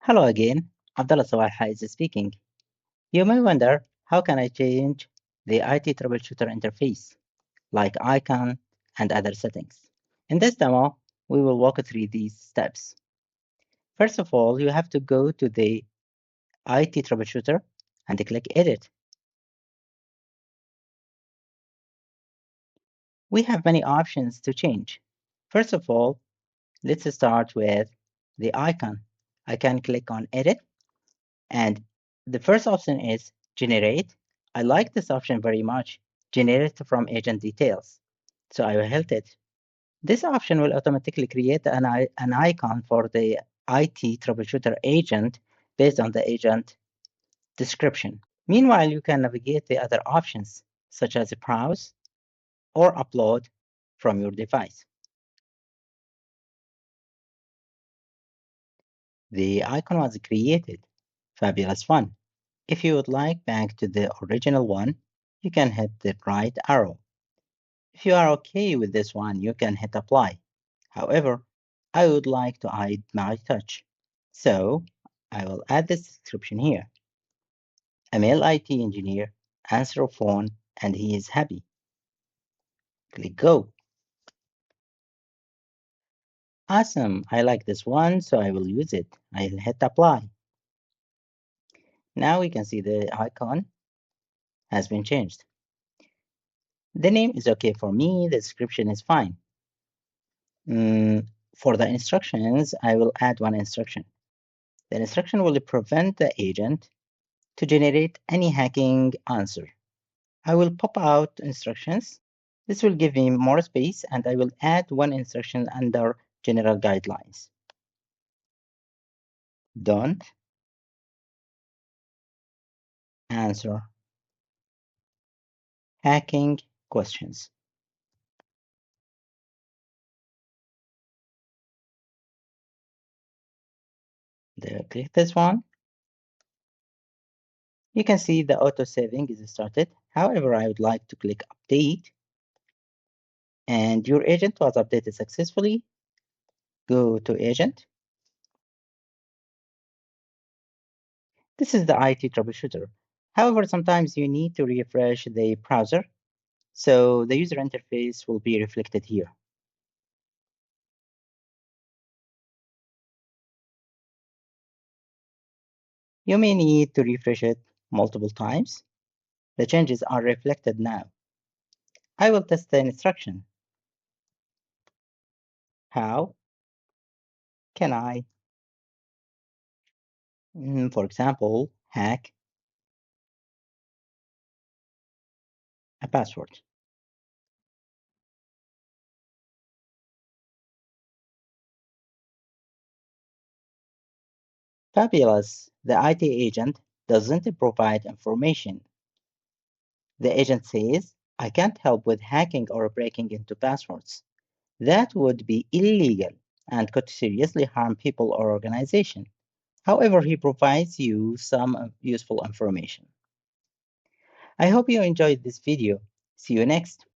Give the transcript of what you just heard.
Hello again, Abdallah Sawalha is speaking. You may wonder, how can I change the IT Troubleshooter interface, like icon and other settings? In this demo, we will walk through these steps. First of all, you have to go to the IT Troubleshooter and click Edit. We have many options to change. First of all, let's start with the icon. I can click on Edit, and the first option is Generate. I like this option very much. Generate from agent details. So I will hit it. This option will automatically create an icon for the IT Troubleshooter Agent based on the agent description. Meanwhile, you can navigate the other options, such as browse or upload from your device. The icon was created. Fabulous fun. If you would like back to the original one, you can hit the right arrow. If you are okay with this one, you can hit apply. However, I would like to add my touch. So I will add this description here. A male IT engineer, answer a phone, and he is happy. Click go. Awesome, I like this one, so I will use it. I'll hit apply. Now we can see the icon has been changed. The name is okay for me, the description is fine. For the instructions, I will add one instruction. The instruction will prevent the agent to generate any hacking answer. I will pop out instructions. This will give me more space, and I will add one instruction under general guidelines. Don't answer hacking questions. Click this one. You can see the auto saving is started. However, I would like to click update, and your agent was updated successfully. Go to agent. This is the IT troubleshooter. However, sometimes you need to refresh the browser, so the user interface will be reflected here. You may need to refresh it multiple times. The changes are reflected now. I will test the instruction. How can I, for example, hack a password? Fabulous. The IT agent doesn't provide information. The agent says, I can't help with hacking or breaking into passwords. That would be illegal and could seriously harm people or organization. However, he provides you some useful information. I hope you enjoyed this video. See you next.